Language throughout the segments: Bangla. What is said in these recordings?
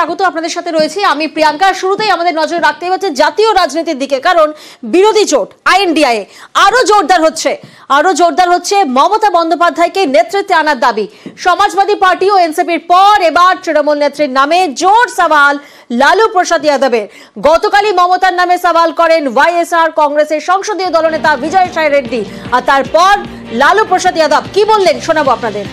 স্বাগত আপনাদের সাথে রয়েছে আমি প্রিয়াঙ্কা। শুরুতেই আমাদের নজর রাখতে হচ্ছে জাতীয় রাজনীতির দিকে, কারণ বিরোধী জোট আইএনডিএ আরো জোরদার হচ্ছে মমতা বন্দ্যোপাধ্যায়কে নেতৃত্বে আনার দাবি। সমাজবাদী পার্টি ও এনসিপির পর এবার তৃণমূল নেত্রীর নামে জোর সওয়াল লালু প্রসাদ যাদবের। গতকালই মমতার নামে সওয়াল করেন ওয়াইএসআর কংগ্রেসের সংসদীয় দলনেতা বিজয় সাই রেড্ডি, আর তারপর লালু প্রসাদ যাদব কি বললেন শোনাবো আপনাদের।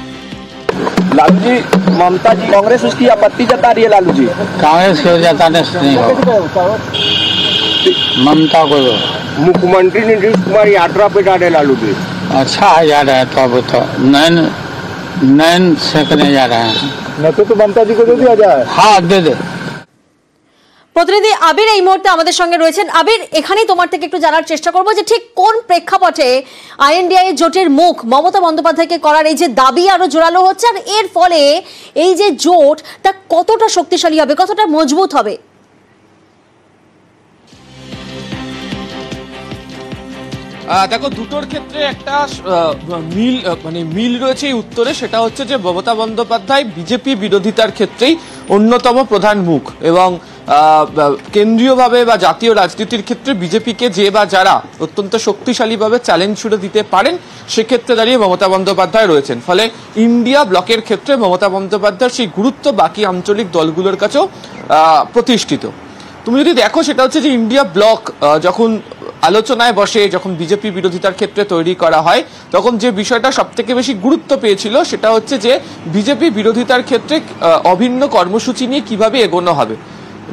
लालू जी, ममता जी कांग्रेस उसकी आपत्ति जता रही है। लालू जी कांग्रेस को जताने से नहीं होगा, ममता को। मुख्यमंत्री नीतीश कुमार यात्रा पे जा रहे लालू जी। अच्छा जा रहा है, तो अब तो नैन सेकने जा रहे हैं। न तो ममता जी को दे दिया जाए। हाँ दे दे। প্রতিনিধি আবির এই মুহূর্তে আমাদের সঙ্গে রয়েছেন। আবির, এখানেই তোমার থেকে একটু জানার চেষ্টা করবো যে ঠিক কোন প্রেক্ষাপটে আইএনডিএ জোটের মুখ মমতা বন্দ্যোপাধ্যায়কে করার এই যে দাবি আরো জোরালো হচ্ছে, আর এর ফলে এই যে জোট তা কতটা শক্তিশালী হবে, কতটা মজবুত হবে? দেখো, দুটোর ক্ষেত্রে একটা মিল রয়েছে এই উত্তরে। সেটা হচ্ছে যে মমতা বন্দ্যোপাধ্যায় বিজেপি বিরোধিতার ক্ষেত্রেই অন্যতম প্রধান মুখ, এবং কেন্দ্রীয়ভাবে বা জাতীয় রাজনীতির ক্ষেত্রে বিজেপিকে যে বা যারা অত্যন্ত শক্তিশালীভাবে চ্যালেঞ্জ ছুড়ে দিতে পারেন সেক্ষেত্রে দাঁড়িয়ে মমতা বন্দ্যোপাধ্যায় রয়েছেন। ফলে ইন্ডিয়া ব্লকের ক্ষেত্রে মমতা বন্দ্যোপাধ্যায়ের সেই গুরুত্ব বাকি আঞ্চলিক দলগুলোর কাছেও প্রতিষ্ঠিত। তুমি যদি দেখো, সেটা হচ্ছে যে ইন্ডিয়া ব্লক যখন আলোচনায় বসে, যখন বিজেপি বিরোধিতার ক্ষেত্রে তৈরি করা হয়, তখন যে বিষয়টা সব থেকে বেশি গুরুত্ব পেয়েছিল সেটা হচ্ছে যে বিজেপি বিরোধিতার ক্ষেত্রে অভিন্ন কর্মসূচি নিয়ে কিভাবে এগোনো হবে।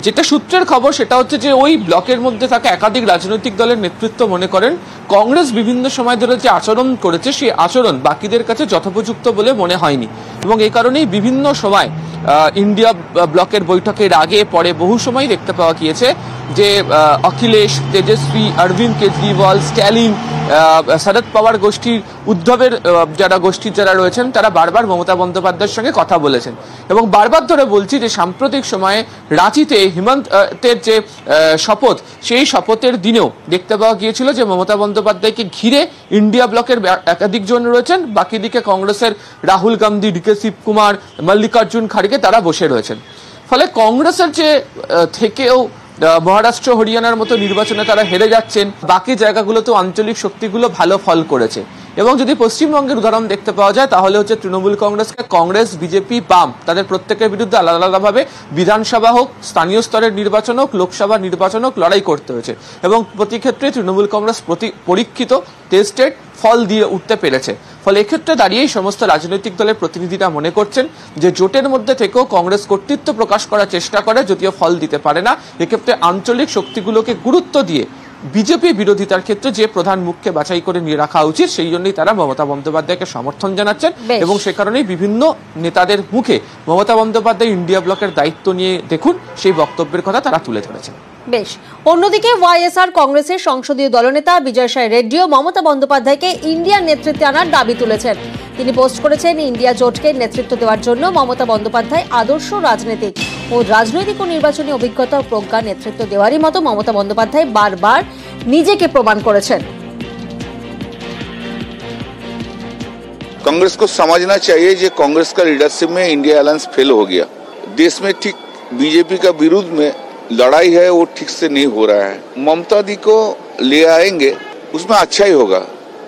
যেটা সূত্রের খবর সেটা হচ্ছে যে ওই ব্লকের মধ্যে থাকা একাধিক রাজনৈতিক দলের নেতৃত্ব মনে করেন কংগ্রেস বিভিন্ন সময় ধরে যে আচরণ করেছে সেই আচরণ বাকিদের কাছে যথোপযুক্ত বলে মনে হয়নি, এবং এই কারণেই বিভিন্ন সময় ইন্ডিয়া ব্লকের বৈঠকের আগে পরে বহু সময় দেখতে পাওয়া গিয়েছে যে অখিলেশ, তেজস্বী, অরবিন্দ কেজরিওয়াল, স্ট্যালিন, শরদ পাওয়ার গোষ্ঠীর, উদ্ধবের গোষ্ঠীর যারা রয়েছেন তারা বারবার মমতা বন্দ্যোপাধ্যায়ের সঙ্গে কথা বলেছেন, এবং বারবার ধরে বলছি যে সাম্প্রতিক সময়ে রাঁচিতে হিমন্তের যে শপথ, সেই শপথের দিনেও দেখতে পাওয়া গিয়েছিল যে মমতা বন্দ্যোপাধ্যায়কে ঘিরে ইন্ডিয়া ব্লকের একাধিক জন রয়েছেন, বাকি দিকে কংগ্রেসের রাহুল গান্ধী, ডিকে শিবকুমার, মল্লিকার্জুন খাড়গে তারা বসে রয়েছেন। ফলে কংগ্রেসের যে থেকেও মহারাষ্ট্র, হরিয়ানার মতো নির্বাচনে তারা হেরে যাচ্ছেন, বাকি জায়গাগুলোতেও আঞ্চলিক শক্তিগুলো ভালো ফল করেছে। এবং যদি পশ্চিমবঙ্গের উদাহরণ দেখতে পাওয়া যায় তাহলে হচ্ছে তৃণমূল কংগ্রেসকে কংগ্রেস, বিজেপি, বাম তাদের প্রত্যেকের বিরুদ্ধে আলাদা আলাদাভাবে বিধানসভা হোক, স্থানীয় স্তরের নির্বাচন হোক, লোকসভা নির্বাচন হোক লড়াই করতে হয়েছে, এবং প্রতি ক্ষেত্রে তৃণমূল কংগ্রেস পরীক্ষিত টেস্টেড ফল দিয়ে উঠতে পেরেছে। ফলে এক্ষেত্রে দাঁড়িয়েই সমস্ত রাজনৈতিক দলের প্রতিনিধিরা মনে করছেন যে জোটের মধ্যে থেকেও কংগ্রেস কর্তৃত্ব প্রকাশ করার চেষ্টা করে, যদিও ফল দিতে পারে না। এক্ষেত্রে আঞ্চলিক শক্তিগুলোকে গুরুত্ব দিয়ে বিজেপি বিরোধিতার ক্ষেত্রে যে প্রধান মুখকে বাছাই করে নিয়ে রাখা উচিত, সেই জন্যই তারা মমতা বন্দ্যোপাধ্যায়কে সমর্থন জানাচ্ছেন, এবং সে কারণেই বিভিন্ন নেতাদের মুখে মমতা বন্দ্যোপাধ্যায় ইন্ডিয়া ব্লকের দায়িত্ব নিয়ে দেখুন সেই বক্তব্যের কথা তারা তুলে ধরেছেন। বেশ, অন্যদিকে ওয়াইএসআর কংগ্রেসের সংসদীয় দলনেতা বিজয় সাই রেড্ডিও মমতা বন্দ্যোপাধ্যায়কে ইন্ডিয়ার নেতৃত্বে আনার দাবি তুলেছেন। তিনি পোস্ট করেছেন, ইন্ডিয়া জোটকে নেতৃত্ব দেওয়ার জন্য মমতা বন্দ্যোপাধ্যায় আদর্শ রাজনীতিক ও রাজনৈতিক ও নির্বাচনী অভিজ্ঞতা ও প্রজ্ঞা নেতৃত্ব দেওয়ারই মতো মমতা বন্দ্যোপাধ্যায় বারবার নিজেকে প্রমাণ করেছেন। कांग्रेस को समझना चाहिए कि कांग्रेस का लीडरशिप में इंडिया अलायंस फेल हो गया। देश में ठीक बीजेपी का विरुद्ध में लड़ाई है वो ठीक से नहीं हो रहा है। ममता दी को ले आएंगे उसमें अच्छा ही होगा,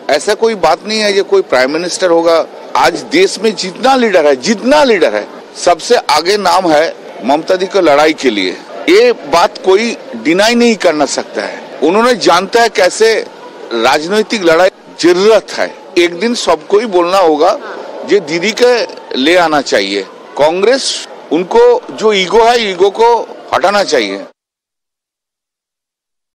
ऐसा कोई बात नहीं है कि कोई प्राइम मिनिस्टर होगा। आज देश में जितना लीडर है सबसे आगे नाम है ममता दी को लड़ाई के लिए। ये बात कोई डिनाई नहीं करना सकता है। उन्होंने जानता है कैसे राजनीतिक लड़ाई जरूरत है। एक दिन सबको ही बोलना होगा ये दीदी के ले आना चाहिए। कांग्रेस उनको जो ईगो है, ईगो को हटाना चाहिए।